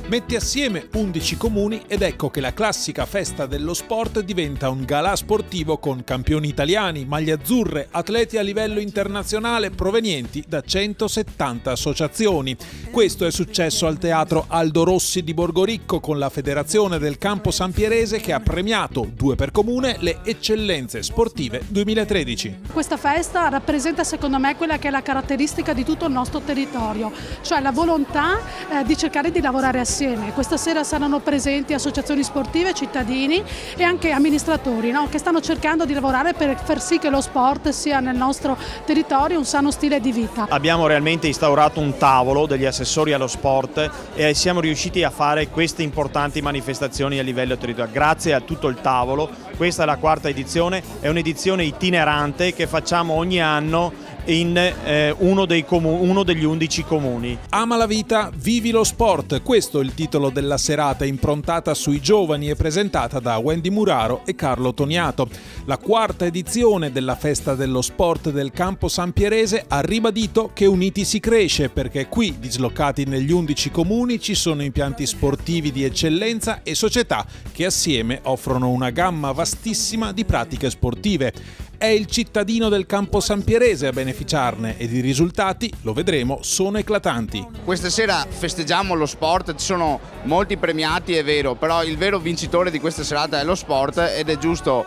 Mette assieme 11 comuni ed ecco che la classica festa dello sport diventa un galà sportivo con campioni italiani, maglie azzurre, atleti a livello internazionale provenienti da 170 associazioni. Questo è successo al Teatro Aldo Rossi di Borgoricco con la Federazione del Campo Sampierese che ha premiato, 2 per comune, le eccellenze sportive 2013. Questa festa rappresenta secondo me quella che è la caratteristica di tutto il nostro territorio, cioè la volontà di cercare di lavorare assieme. Questa sera saranno presenti associazioni sportive, cittadini e anche amministratori, no? Che stanno cercando di lavorare per far sì che lo sport sia nel nostro territorio un sano stile di vita. Abbiamo realmente instaurato un tavolo degli assessori allo sport e siamo riusciti a fare queste importanti manifestazioni a livello territoriale. Grazie a tutto il tavolo, questa è la 4ª edizione, è un'edizione itinerante che facciamo ogni anno in uno degli 11 comuni. Ama la vita, vivi lo sport, questo è il titolo della serata improntata sui giovani e presentata da Wendy Muraro e Carlo Toniato. La 4ª edizione della festa dello sport del Campo Sampierese ha ribadito che uniti si cresce perché qui, dislocati negli 11 comuni, ci sono impianti sportivi di eccellenza e società che assieme offrono una gamma vastissima di pratiche sportive. È il cittadino del Campo Sampierese a beneficiarne ed i risultati, lo vedremo, sono eclatanti. Questa sera festeggiamo lo sport, ci sono molti premiati, è vero, però il vero vincitore di questa serata è lo sport ed è giusto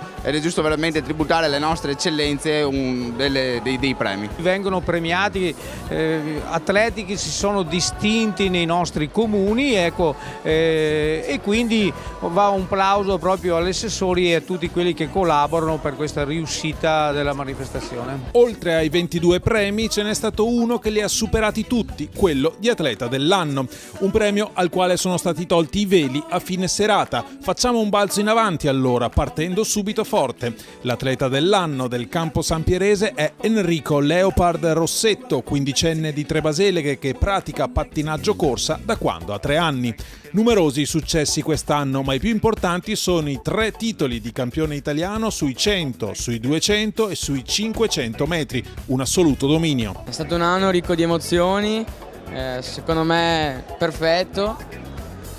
veramente tributare alle nostre eccellenze dei premi. Vengono premiati atleti che si sono distinti nei nostri comuni, ecco, e quindi va un plauso proprio agli assessori e a tutti quelli che collaborano per questa riuscita della manifestazione. Oltre ai 22 premi ce n'è stato uno che li ha superati tutti, quello di atleta dell'anno, un premio al quale sono stati tolti i veli a fine serata. Facciamo un balzo in avanti allora, partendo subito forte. L'atleta dell'anno del Campo Sampierese è Enrico Leopard Rossetto, 15enne di Trebaseleghe che pratica pattinaggio corsa da quando ha 3 anni. Numerosi successi quest'anno, ma i più importanti sono i 3 titoli di campione italiano sui 100, sui 200 e sui 500 metri, un assoluto dominio. È stato un anno ricco di emozioni, secondo me perfetto.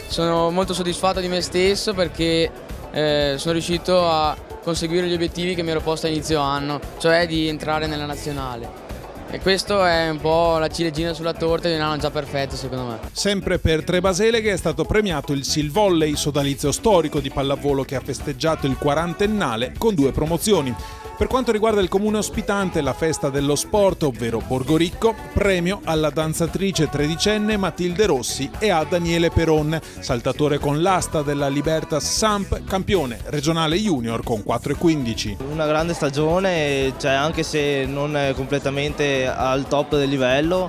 Sono molto soddisfatto di me stesso perché sono riuscito a conseguire gli obiettivi che mi ero posto a inizio anno, cioè di entrare nella nazionale. E questo è un po' la ciliegina sulla torta di un anno già perfetto, secondo me. Sempre per Trebaseleghe è stato premiato il Sil Volley, sodalizio storico di pallavolo che ha festeggiato il 40ennale con 2 promozioni. Per quanto riguarda il comune ospitante, la festa dello sport, ovvero Borgoricco, premio alla danzatrice 13enne Matilde Rossi e a Daniele Peron, saltatore con l'asta della Libertas Samp, campione regionale junior con 4,15. Una grande stagione, cioè anche se non è completamente al top del livello,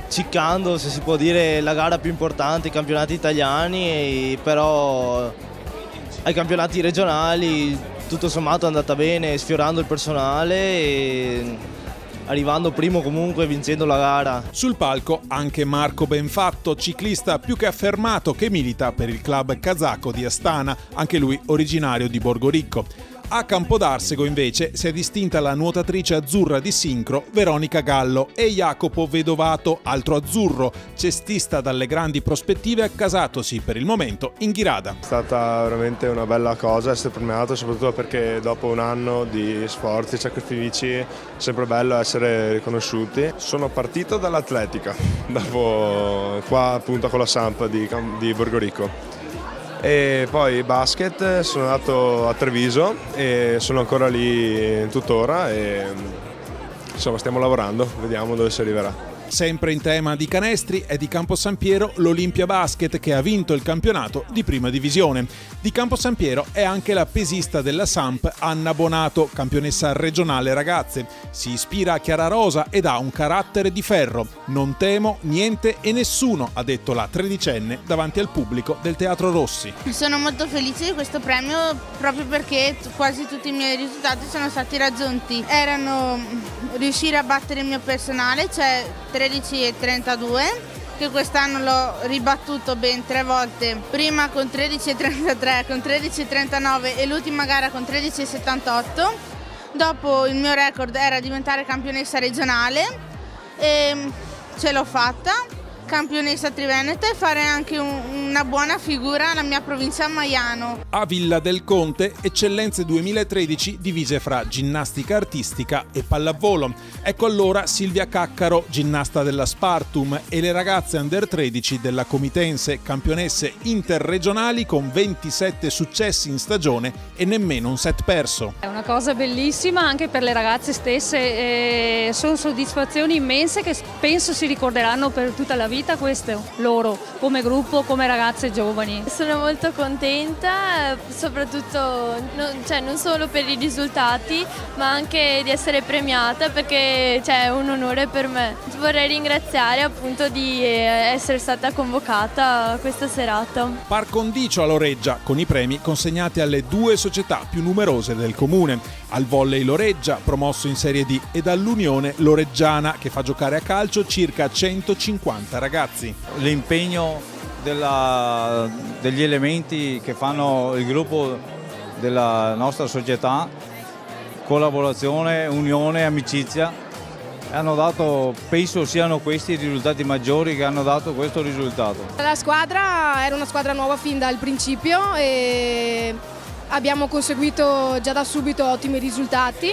ciccando, se si può dire, la gara più importante, i campionati italiani, però ai campionati regionali tutto sommato è andata bene, sfiorando il personale e arrivando primo comunque, vincendo la gara. Sul palco anche Marco Benfatto, ciclista più che affermato che milita per il club kazako di Astana, anche lui originario di Borgoricco. A Campodarsego invece si è distinta la nuotatrice azzurra di sincro Veronica Gallo e Jacopo Vedovato, altro azzurro, cestista dalle grandi prospettive, accasatosi per il momento in Ghirada. È stata veramente una bella cosa essere premiato, soprattutto perché dopo un anno di sforzi, sacrifici, è sempre bello essere riconosciuti. Sono partito dall'atletica, dopo qua appunto con la Samp di Borgoricco. E poi basket, sono andato a Treviso e sono ancora lì tuttora e insomma stiamo lavorando, vediamo dove si arriverà. Sempre in tema di canestri è di Campo Sampiero l'Olimpia Basket che ha vinto il campionato di prima divisione. Di Campo Sampiero è anche la pesista della Samp Anna Bonato, campionessa regionale ragazze. Si ispira a Chiara Rosa ed ha un carattere di ferro. Non temo niente e nessuno, ha detto la 13enne davanti al pubblico del Teatro Rossi. Sono molto felice di questo premio proprio perché quasi tutti i miei risultati sono stati raggiunti. Erano riuscire a battere il mio personale, cioè 13,32, che quest'anno l'ho ribattuto ben 3 volte, prima con 13,33, con 13,39 e l'ultima gara con 13,78. Dopo il mio record era diventare campionessa regionale e ce l'ho fatta. campionessa triveneta e fare anche una buona figura alla mia provincia Maiano. A Villa del Conte, Eccellenze 2013 divise fra ginnastica artistica e pallavolo. Ecco allora Silvia Caccaro, ginnasta della Spartum, e le ragazze under 13 della Comitense, campionesse interregionali con 27 successi in stagione e nemmeno un set perso. È una cosa bellissima anche per le ragazze stesse, sono soddisfazioni immense che penso si ricorderanno per tutta la vita, questo loro come gruppo, come ragazze giovani. Sono molto contenta, soprattutto non solo per i risultati ma anche di essere premiata, perché è un onore per me. Vorrei ringraziare appunto di essere stata convocata a questa serata. Par condicio a Loreggia, con i premi consegnati alle due società più numerose del comune, al Volley Loreggia, promosso in Serie D, ed all'Unione Loreggiana, che fa giocare a calcio circa 150 ragazzi. L'impegno degli elementi che fanno il gruppo della nostra società, collaborazione, unione, amicizia, hanno dato, penso siano questi i risultati maggiori che hanno dato questo risultato. La squadra era una squadra nuova fin dal principio e abbiamo conseguito già da subito ottimi risultati.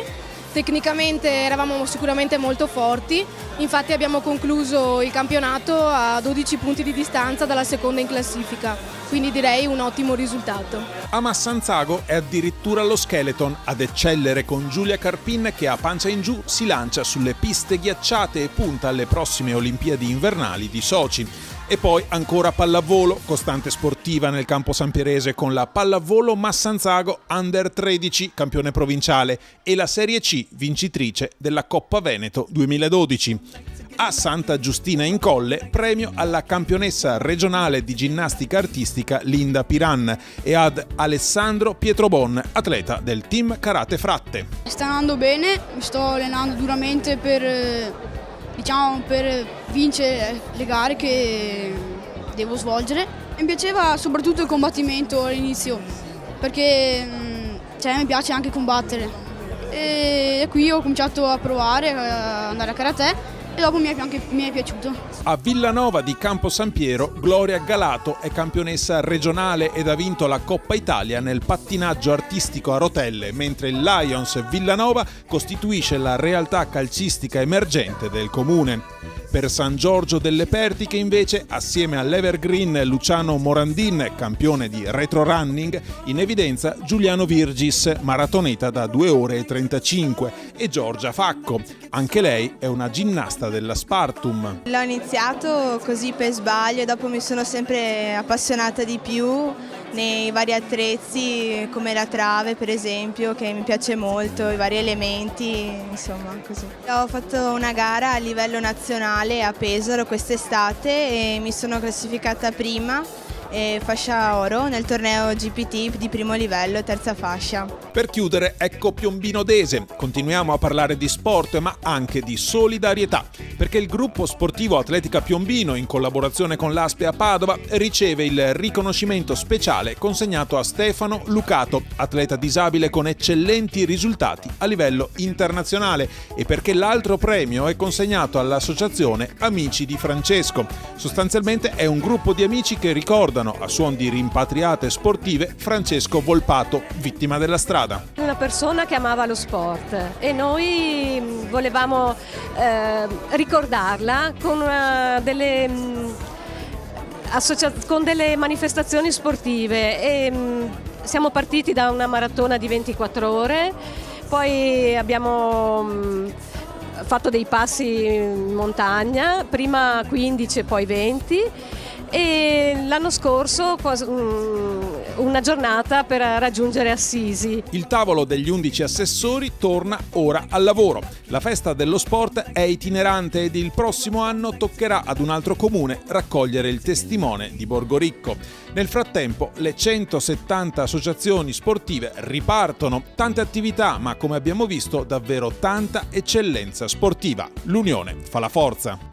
Tecnicamente eravamo sicuramente molto forti, infatti abbiamo concluso il campionato a 12 punti di distanza dalla seconda in classifica, quindi direi un ottimo risultato. A Massanzago è addirittura lo skeleton ad eccellere, con Giulia Carpin che a pancia in giù si lancia sulle piste ghiacciate e punta alle prossime Olimpiadi invernali di Sochi. E poi ancora pallavolo, costante sportiva nel campo sampierese con la Pallavolo Massanzago Under 13, campione provinciale, e la Serie C, vincitrice della Coppa Veneto 2012. A Santa Giustina in Colle, premio alla campionessa regionale di ginnastica artistica Linda Piran e ad Alessandro Pietrobon, atleta del team Karate Fratte. Sta andando bene, mi sto allenando duramente per vincere le gare che devo svolgere. Mi piaceva soprattutto il combattimento all'inizio, perché mi piace anche combattere. E qui ho cominciato a provare a andare a karate e dopo mi è piaciuto. A Villanova di Campo San Piero, Gloria Galato è campionessa regionale ed ha vinto la Coppa Italia nel pattinaggio artistico a rotelle, mentre il Lions Villanova costituisce la realtà calcistica emergente del comune. Per San Giorgio delle Pertiche invece, assieme all'Evergreen Luciano Morandin, campione di retro running, in evidenza Giuliano Virgis, maratoneta da 2 ore e 35, e Giorgia Facco. Anche lei è una ginnasta della Spartum. L'ho iniziato così per sbaglio e dopo mi sono sempre appassionata di più nei vari attrezzi, come la trave per esempio, che mi piace molto, i vari elementi, insomma così. Ho fatto una gara a livello nazionale a Pesaro quest'estate e mi sono classificata prima, fascia oro, nel torneo GPT di primo livello, terza fascia. Per chiudere, ecco Piombino Dese. Continuiamo a parlare di sport, ma anche di solidarietà, perché il gruppo sportivo Atletica Piombino, in collaborazione con l'Aspe a Padova, riceve il riconoscimento speciale consegnato a Stefano Lucato, atleta disabile con eccellenti risultati a livello internazionale, e perché l'altro premio è consegnato all'associazione Amici di Francesco. Sostanzialmente è un gruppo di amici che ricordano a suon di rimpatriate sportive Francesco Volpato, vittima della strada. Una persona che amava lo sport e noi volevamo ricordarla con delle manifestazioni sportive e siamo partiti da una maratona di 24 ore, poi abbiamo fatto dei passi in montagna, prima 15 e poi 20, e l'anno scorso una giornata per raggiungere Assisi. Il tavolo degli 11 assessori torna ora al lavoro. La festa dello sport è itinerante ed il prossimo anno toccherà ad un altro comune raccogliere il testimone di Borgoricco. Nel frattempo le 170 associazioni sportive ripartono, tante attività, ma come abbiamo visto davvero tanta eccellenza sportiva. L'unione fa la forza.